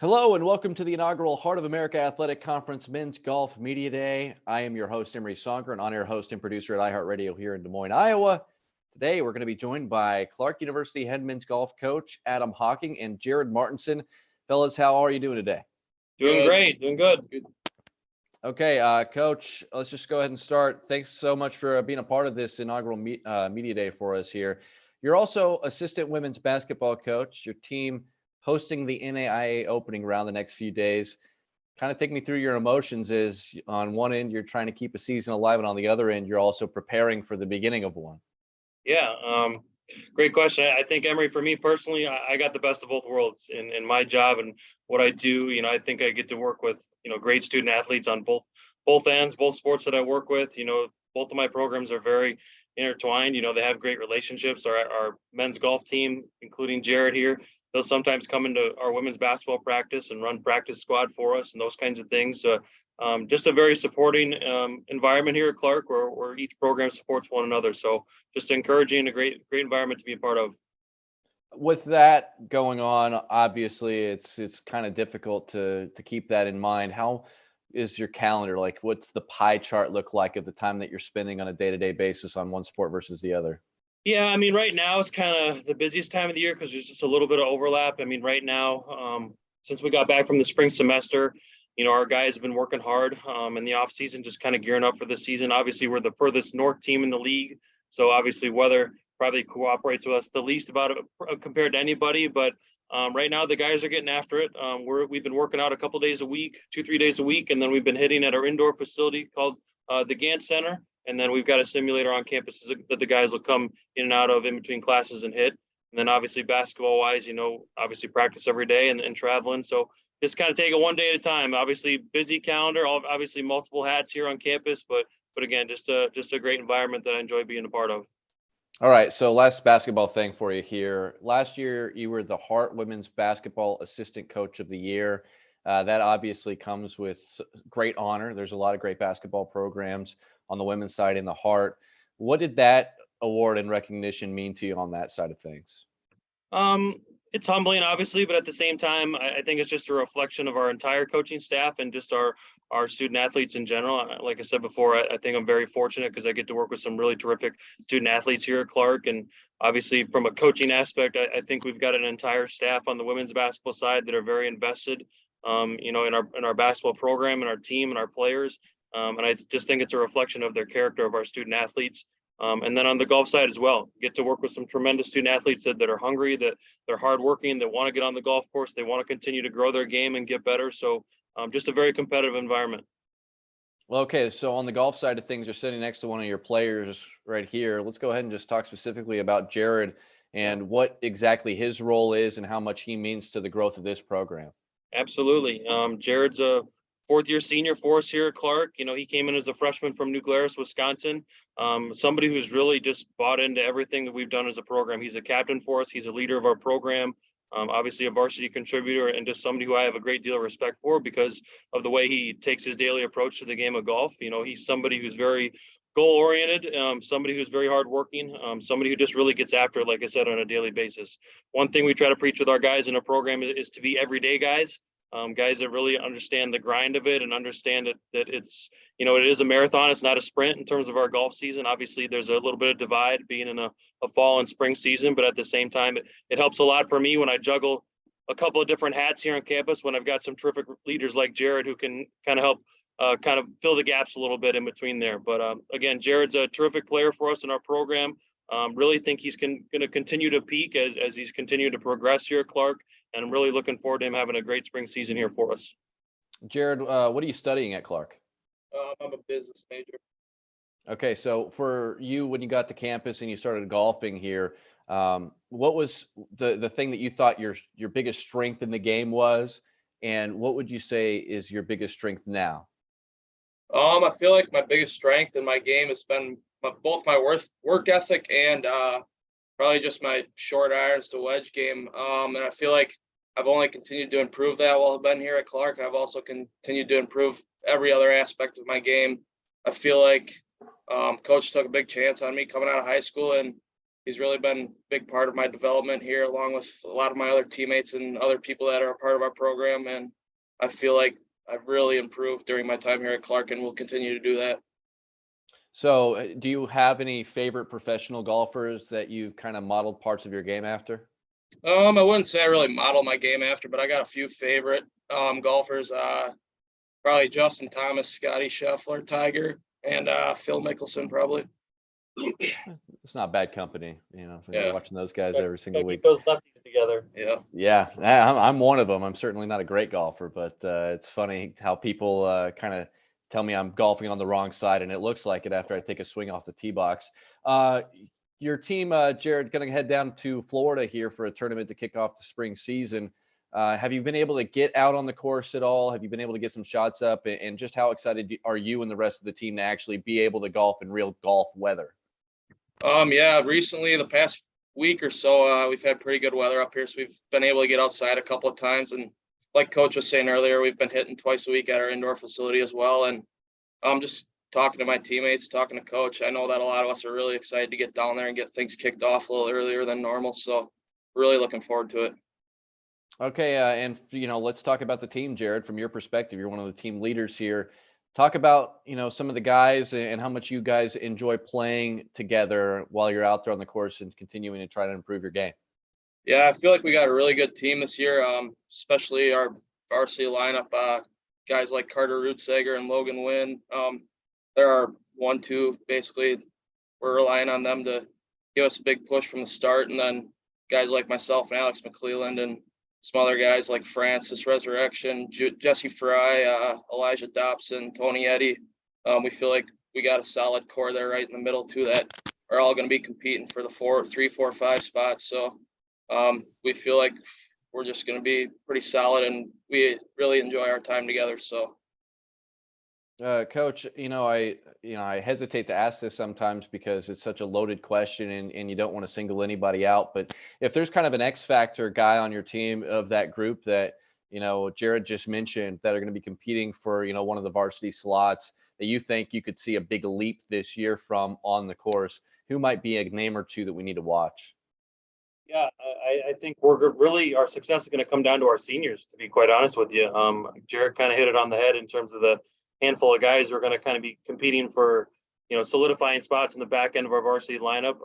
Hello and welcome to the inaugural Heart of America Athletic Conference Men's Golf Media Day. I am your host, Emery Songer, an on-air host and producer at iHeartRadio here in Des Moines, Iowa. Today, we're going to be joined by Clark University head men's golf coach Adam Hocking and Jared Martinson. Fellas, how are you doing today? Doing great, doing good. Okay, Coach, let's just go ahead and start. Thanks so much for being a part of this inaugural Media Day for us here. You're also assistant women's basketball coach. Your team hosting the NAIA opening round the next few days. Kind of take me through your emotions. Is on one end, you're trying to keep a season alive, and on the other end, you're also preparing for the beginning of one. Yeah, great question. I think, Emery, for me personally, I got the best of both worlds in my job and what I do. I think I get to work with, great student athletes on both ends, both sports that I work with. Both of my programs are very intertwined. They have great relationships. Our men's golf team, including Jared here, they'll sometimes come into our women's basketball practice and run practice squad for us and those kinds of things. Just a very supporting environment here at Clark where each program supports one another. So just encouraging, a great environment to be a part of. With that going on, obviously it's kind of difficult to keep that in mind. How is your calendar? Like, what's the pie chart look like of the time that you're spending on a day-to-day basis on one sport versus the other? Yeah, I mean, right now it's kind of the busiest time of the year because there's just a little bit of overlap. I mean, right now, since we got back from the spring semester, our guys have been working hard in the off season, just kind of gearing up for the season. Obviously, we're the furthest north team in the league, so obviously weather probably cooperates with us the least about it compared to anybody. But right now, the guys are getting after it. We've been working out a couple days a week, 2-3 days a week, and then we've been hitting at our indoor facility called the Gant Center. And then we've got a simulator on campus that the guys will come in and out of in between classes and hit. And then obviously basketball wise, obviously practice every day and traveling. So just kind of take it one day at a time. Obviously busy calendar, obviously multiple hats here on campus, but again, just a great environment that I enjoy being a part of. All right, so last basketball thing for you here. Last year, you were the Hart Women's Basketball Assistant Coach of the Year. That obviously comes with great honor. There's a lot of great basketball programs on the women's side in the Hart. What did that award and recognition mean to you on that side of things? It's humbling, obviously, but at the same time, I think it's just a reflection of our entire coaching staff and just our student athletes in general. Like I said before, I think I'm very fortunate because I get to work with some really terrific student athletes here at Clark. And obviously, from a coaching aspect, I think we've got an entire staff on the women's basketball side that are very invested, in our basketball program and our team and our players. And I just think it's a reflection of their character of our student athletes. And then on the golf side as well, get to work with some tremendous student athletes that are hungry, that they're hardworking, that want to get on the golf course. They want to continue to grow their game and get better. So just a very competitive environment. Well, okay, so on the golf side of things, you're sitting next to one of your players right here. Let's go ahead and just talk specifically about Jared and what exactly his role is and how much he means to the growth of this program. Absolutely. Jared's a fourth-year senior for us here at Clark. He came in as a freshman from New Glarus, Wisconsin. Somebody who's really just bought into everything that we've done as a program. He's a captain for us. He's a leader of our program. Obviously a varsity contributor and just somebody who I have a great deal of respect for because of the way he takes his daily approach to the game of golf. He's somebody who's very goal-oriented, somebody who's very hardworking, somebody who just really gets after it, like I said, on a daily basis. One thing we try to preach with our guys in our program is to be everyday guys. Guys that really understand the grind of it and understand that it's, it is a marathon. It's not a sprint in terms of our golf season. Obviously, there's a little bit of divide being in a fall and spring season, but at the same time, it helps a lot for me when I juggle a couple of different hats here on campus when I've got some terrific leaders like Jared who can kind of help kind of fill the gaps a little bit in between there. But again, Jared's a terrific player for us in our program. Really think he's going to continue to peak as he's continued to progress here at Clark. And I'm really looking forward to him having a great spring season here for us. Jared, what are you studying at Clark? I'm a business major. Okay, so for you, when you got to campus and you started golfing here, what was the thing that you thought your biggest strength in the game was, and what would you say is your biggest strength now? I feel like my biggest strength in my game has been both my work ethic and probably just my short irons to wedge game. And I feel like I've only continued to improve that while I've been here at Clark. And I've also continued to improve every other aspect of my game. I feel like coach took a big chance on me coming out of high school, and he's really been a big part of my development here, along with a lot of my other teammates and other people that are a part of our program. And I feel like I've really improved during my time here at Clark, and will continue to do that. So, do you have any favorite professional golfers that you've kind of modeled parts of your game after? I wouldn't say I really model my game after, but I got a few favorite golfers. Probably Justin Thomas, Scotty Scheffler, Tiger, and Phil Mickelson, probably. It's not bad company, if you're Yeah. watching those guys Gotta- every single gotta week. keep those lefties together. Yeah. Yeah, I'm one of them. I'm certainly not a great golfer, but it's funny how people kind of tell me I'm golfing on the wrong side, and it looks like it after I take a swing off the tee box. Uh, your team, Jared, going to head down to Florida here for a tournament to kick off the spring season. Have you been able to get out on the course at all? Have you been able to get some shots up? And just how excited are you and the rest of the team to actually be able to golf in real golf weather? Yeah, recently, the past week or so, we've had pretty good weather up here, so we've been able to get outside a couple of times. And like Coach was saying earlier, we've been hitting twice a week at our indoor facility as well. And just talking to my teammates, talking to Coach, I know that a lot of us are really excited to get down there and get things kicked off a little earlier than normal. So really looking forward to it. Okay, and let's talk about the team, Jared. From your perspective, you're one of the team leaders here. Talk about some of the guys and how much you guys enjoy playing together while you're out there on the course and continuing to try to improve your game. Yeah, I feel like we got a really good team this year, especially our varsity lineup. Guys like Carter Rootsager and Logan Wynn. They're our 1-2, basically. We're relying on them to give us a big push from the start. And then guys like myself and Alex McClelland and some other guys like Francis Resurrection, Jesse Fry, Elijah Dobson, Tony Eddy. We feel like we got a solid core there right in the middle too that are all going to be competing for the 3, 4, 5 spots. So we feel like we're just going to be pretty solid, and we really enjoy our time together. So, Coach, I hesitate to ask this sometimes because it's such a loaded question and you don't want to single anybody out. But if there's kind of an X factor guy on your team of that group that, Jared just mentioned that are going to be competing for, one of the varsity slots that you think you could see a big leap this year from on the course, who might be a name or two that we need to watch? Yeah, I think our success is going to come down to our seniors, to be quite honest with you. Jared kind of hit it on the head in terms of the handful of guys who are going to kind of be competing for, solidifying spots in the back end of our varsity lineup.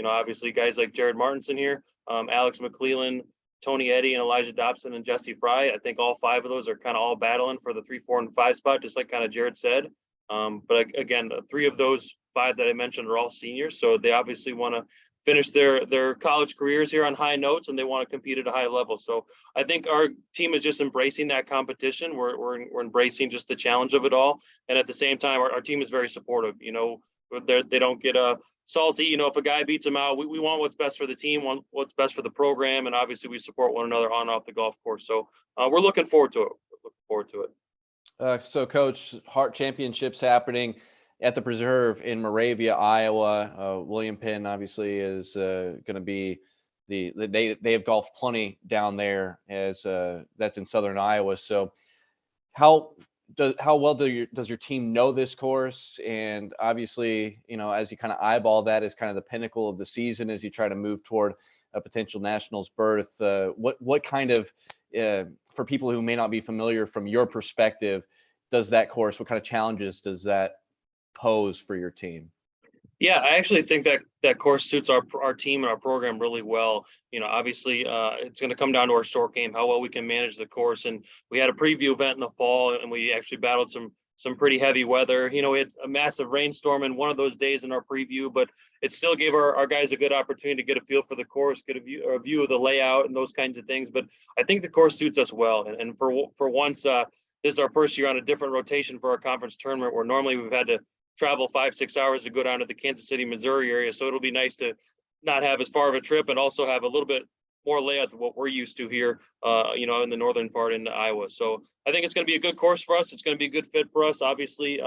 Obviously guys like Jared Martinson here, Alex McClelland, Tony Eddy, and Elijah Dobson and Jesse Fry. I think all 5 of those are kind of all battling for the 3, 4, and 5 spot, just like kind of Jared said. But again, 3 of those 5 that I mentioned are all seniors, so they obviously want to finish their college careers here on high notes, and they want to compete at a high level. So I think our team is just embracing that competition. We're embracing just the challenge of it all, and at the same time, our team is very supportive. They don't get salty. If a guy beats them out, we want what's best for the team, want what's best for the program, and obviously we support one another on and off the golf course. So we're looking forward to it. So, Coach, Hart Championships happening at the Preserve in Moravia, Iowa. William Penn obviously is going to be they have golfed plenty down there as that's in southern Iowa. So how well does your team know this course? And obviously, as you kind of eyeball that as kind of the pinnacle of the season as you try to move toward a potential nationals berth, what kind of for people who may not be familiar from your perspective, does that course, what kind of challenges does that pose for your team? Yeah, I actually think that course suits our team and our program really well. Obviously, it's going to come down to our short game, how well we can manage the course. And we had a preview event in the fall, and we actually battled some pretty heavy weather. It's a massive rainstorm in one of those days in our preview, but it still gave our guys a good opportunity to get a feel for the course, get a view of the layout and those kinds of things. But I think the course suits us well. And for once, this is our first year on a different rotation for our conference tournament, where normally we've had to travel 5-6 hours to go down to the Kansas City, Missouri area. So it'll be nice to not have as far of a trip and also have a little bit more layout than what we're used to here, in the northern part in Iowa. So I think it's going to be a good course for us. It's going to be a good fit for us. Obviously,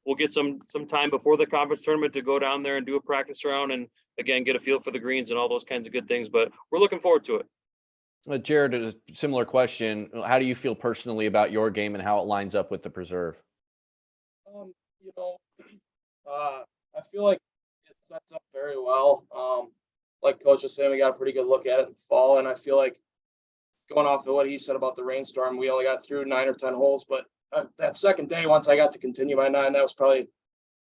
we'll get some time before the conference tournament to go down there and do a practice round and again, get a feel for the greens and all those kinds of good things, but we're looking forward to it. Jared, a similar question. How do you feel personally about your game and how it lines up with the Preserve? I feel like it sets up very well. like Coach was saying, we got a pretty good look at it in the fall, and I feel like going off of what he said about the rainstorm, we only got through 9 or 10 holes, but that second day, once I got to continue my 9, that was probably the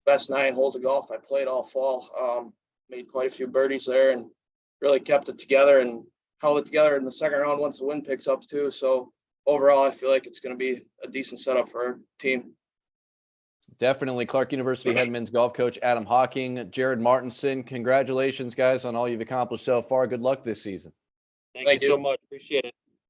best 9 holes of golf I played all fall. Made quite a few birdies there and really kept it together and held it together in the second round once the wind picks up too. So overall, I feel like it's going to be a decent setup for our team. Definitely. Clark University head men's golf coach Adam Hawking, Jared Martinson. Congratulations, guys, on all you've accomplished so far. Good luck this season. Thank you so much. Appreciate it.